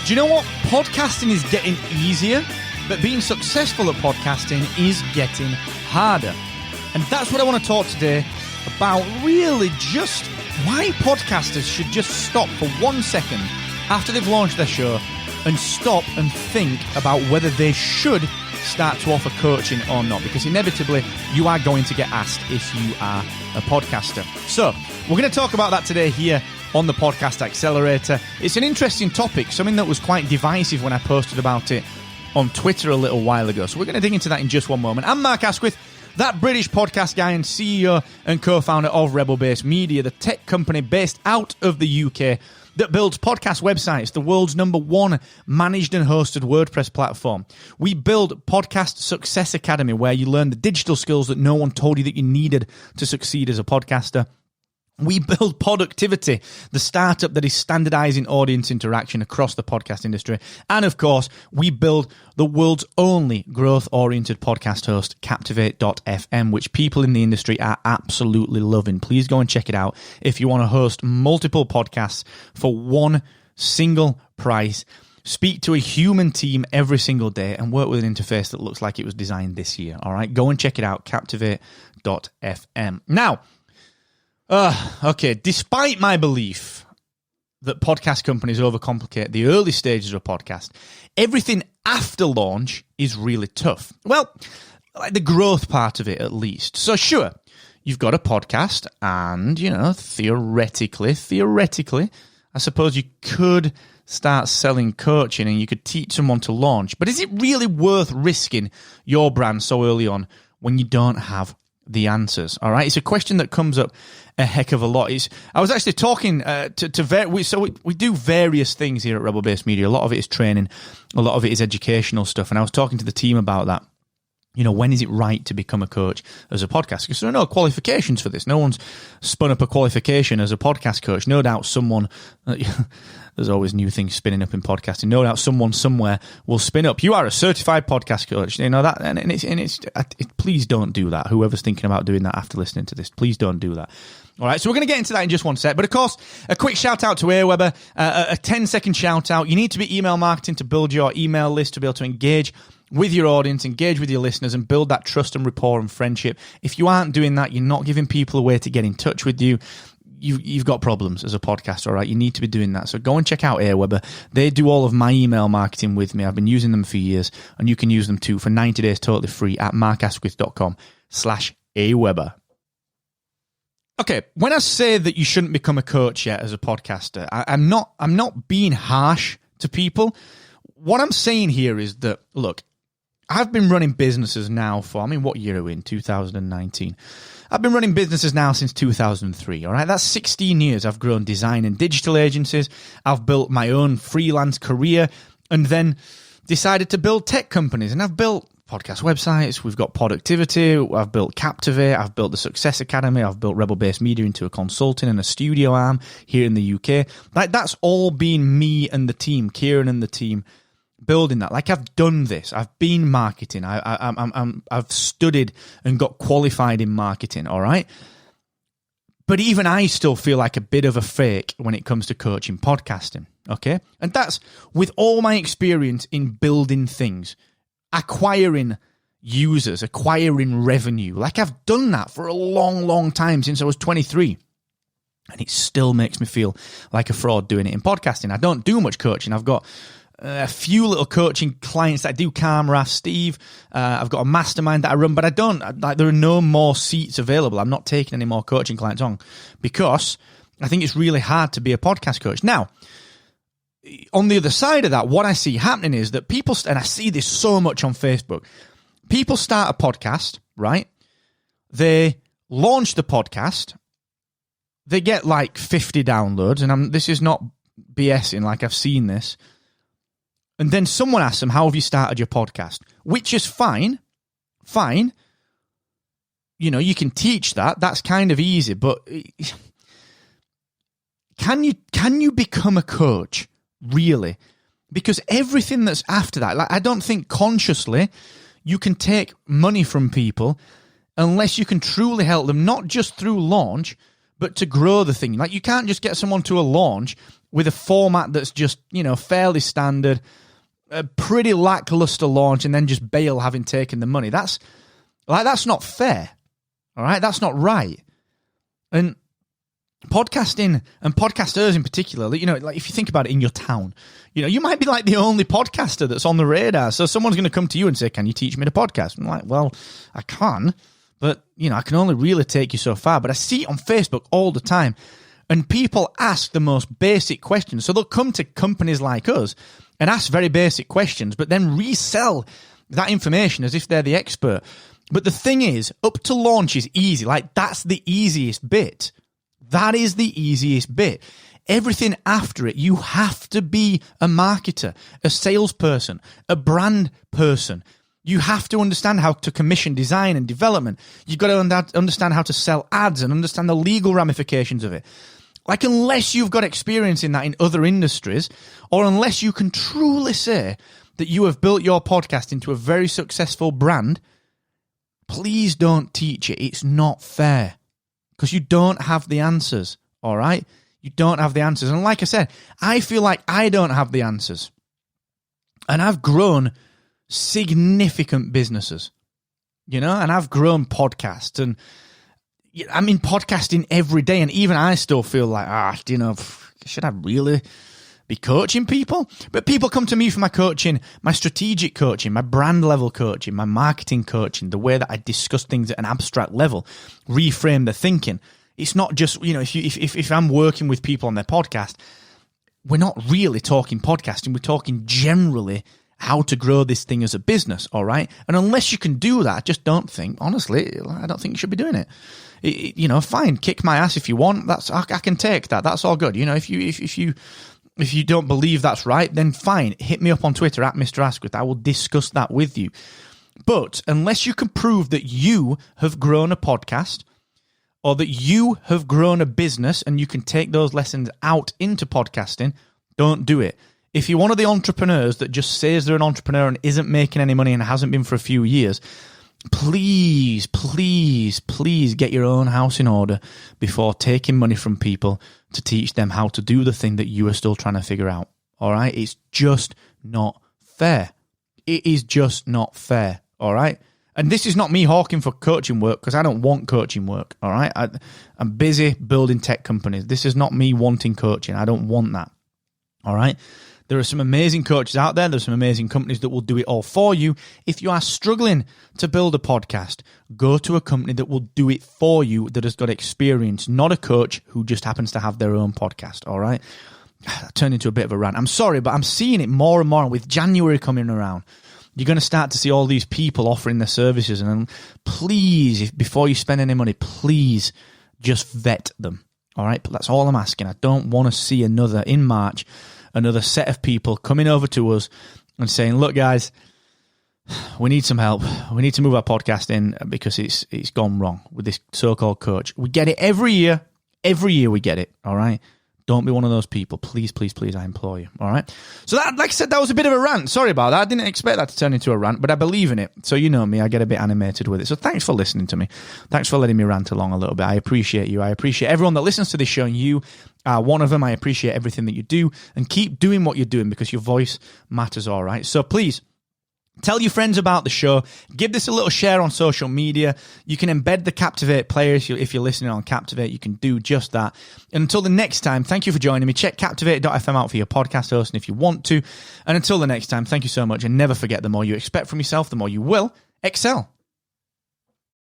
Do you know what? Podcasting is getting easier, but being successful at podcasting is getting harder. And that's what I want to talk today about, really just why podcasters should just stop for 1 second after they've launched their show and stop and think about whether they should start to offer coaching or not, because inevitably you are going to get asked if you are a podcaster. So we're going to talk about that today here on the Podcast Accelerator. It's an interesting topic, something that was quite divisive when I posted about it on Twitter a little while ago. So we're going to dig into that in just one moment. I'm Mark Asquith, that British podcast guy and CEO and co-founder of Rebel-Based Media, the tech company based out of the UK that builds podcast websites, the world's #1 managed and hosted WordPress platform. We build Podcast Success Academy, where you learn the digital skills that no one told you that you needed to succeed as a podcaster. We build Productivity, the startup that is standardizing audience interaction across the podcast industry. And of course, we build the world's only growth-oriented podcast host, Captivate.fm, which people in the industry are absolutely loving. Please go and check it out if you want to host multiple podcasts for one single price. Speak to a human team every single day and work with an interface that looks like it was designed this year. All right, go and check it out, Captivate.fm. Now, okay, despite my belief that podcast companies overcomplicate the early stages of a podcast, everything after launch is really tough. Well, like the growth part of it at least. So sure, you've got a podcast and, you know, theoretically, I suppose you could start selling coaching and you could teach someone to launch. But is it really worth risking your brand so early on when you don't have the answers? All right, it's a question that comes up a heck of a lot. I was actually talking we do various things here at Rebel-Based Media. A lot of it is training, a lot of it is educational stuff, and I was talking to the team about that. You know, when is it right to become a coach as a podcaster? Because there are no qualifications for this. No one's spun up a qualification as a podcast coach. No doubt someone, there's always new things spinning up in podcasting. No doubt someone somewhere will spin up. You are a certified podcast coach. You know that, please don't do that. Whoever's thinking about doing that after listening to this, please don't do that. All right, so we're going to get into that in just one sec. But of course, a quick shout out to AWeber, a 10-second shout out. You need to be email marketing to build your email list, to be able to engage with your audience, engage with your listeners, and build that trust and rapport and friendship. If you aren't doing that, you're not giving people a way to get in touch with you. You've got problems as a podcaster, all right? You need to be doing that. So go and check out AWeber. They do all of my email marketing with me. I've been using them for years, and you can use them too for 90 days totally free at markasquith.com/AWeber. Okay, when I say that you shouldn't become a coach yet as a podcaster, I'm not being harsh to people. What I'm saying here is that, look, I've been running businesses now for, what year are we in? 2019. I've been running businesses now since 2003, all right? That's 16 years. I've grown design and digital agencies. I've built my own freelance career and then decided to build tech companies. And I've built podcast websites. We've got Productivity. I've built Captivate. I've built the Success Academy. I've built Rebel-Based Media into a consulting and a studio arm here in the UK. Like, that's all been me and the team, Kieran and the team, building that. Like, I've done this. I've been marketing. I've studied and got qualified in marketing. All right. But even I still feel like a bit of a fake when it comes to coaching podcasting. Okay. And that's with all my experience in building things, acquiring users, acquiring revenue. Like, I've done that for a long, long time since I was 23. And it still makes me feel like a fraud doing it in podcasting. I don't do much coaching. I've got a few little coaching clients that I do, Camera, Steve. I've got a mastermind that I run, but I don't, like, there are no more seats available. I'm not taking any more coaching clients on because I think it's really hard to be a podcast coach. Now, on the other side of that, what I see happening is that people, and I see this so much on Facebook, people start a podcast, right? They launch the podcast, they get like 50 downloads, and this is not BSing, like, I've seen this. And then someone asks them, how have you started your podcast? Which is fine. You know, you can teach that. That's kind of easy. But can you become a coach, really? Because everything that's after that, like, I don't think consciously you can take money from people unless you can truly help them, not just through launch, but to grow the thing. Like, you can't just get someone to a launch with a format that's just, fairly standard, a pretty lackluster launch, and then just bail having taken the money. That's not fair. All right? That's not right. And podcasting and podcasters in particular, like if you think about it in your town, you might be like the only podcaster that's on the radar. So someone's going to come to you and say, can you teach me to podcast? I'm like, well, I can, but I can only really take you so far. But I see it on Facebook all the time, and people ask the most basic questions. So they'll come to companies like us and ask very basic questions, but then resell that information as if they're the expert. But the thing is, up to launch is easy. Like, that's the easiest bit. That is the easiest bit. Everything after it, you have to be a marketer, a salesperson, a brand person. You have to understand how to commission design and development. You've got to understand how to sell ads and understand the legal ramifications of it. Like, unless you've got experience in that in other industries, or unless you can truly say that you have built your podcast into a very successful brand, please don't teach it. It's not fair, because you don't have the answers, all right? You don't have the answers. And like I said, I feel like I don't have the answers. And I've grown significant businesses, and I've grown podcasts, and I'm in podcasting every day, and even I still feel like, should I really be coaching people? But people come to me for my coaching, my strategic coaching, my brand level coaching, my marketing coaching, the way that I discuss things at an abstract level, reframe the thinking. It's not just, if I'm working with people on their podcast, we're not really talking podcasting. We're talking generally how to grow this thing as a business, all right? And unless you can do that, just don't think, honestly, I don't think you should be doing it. Fine, kick my ass if you want. I can take that. That's all good. If you don't believe that's right, then fine. Hit me up on Twitter at Mr. Asquith. I will discuss that with you. But unless you can prove that you have grown a podcast, or that you have grown a business and you can take those lessons out into podcasting, don't do it. If you're one of the entrepreneurs that just says they're an entrepreneur and isn't making any money and hasn't been for a few years, please, please, please get your own house in order before taking money from people to teach them how to do the thing that you are still trying to figure out. All right? It's just not fair. It is just not fair. All right? And this is not me hawking for coaching work, because I don't want coaching work. All right? I'm busy building tech companies. This is not me wanting coaching. I don't want that. All right? There are some amazing coaches out there. There's some amazing companies that will do it all for you. If you are struggling to build a podcast, go to a company that will do it for you, that has got experience, not a coach who just happens to have their own podcast, all right? That turned into a bit of a rant. I'm sorry, but I'm seeing it more and more with January coming around. You're going to start to see all these people offering their services, and please, before you spend any money, please just vet them, all right? But that's all I'm asking. I don't want to see in March, another set of people coming over to us and saying, look, guys, we need some help. We need to move our podcast in because it's gone wrong with this so-called coach. We get it every year. Every year we get it, all right? Don't be one of those people. Please, please, please, I implore you, all right? So that, like I said, that was a bit of a rant. Sorry about that. I didn't expect that to turn into a rant, but I believe in it. So you know me, I get a bit animated with it. So thanks for listening to me. Thanks for letting me rant along a little bit. I appreciate you. I appreciate everyone that listens to this show, and you are one of them. I appreciate everything that you do, and keep doing what you're doing because your voice matters, all right? So please, tell your friends about the show. Give this a little share on social media. You can embed the Captivate player if you're listening on Captivate. You can do just that. And until the next time, thank you for joining me. Check Captivate.fm out for your podcast hosting if you want to. And until the next time, thank you so much. And never forget, the more you expect from yourself, the more you will excel.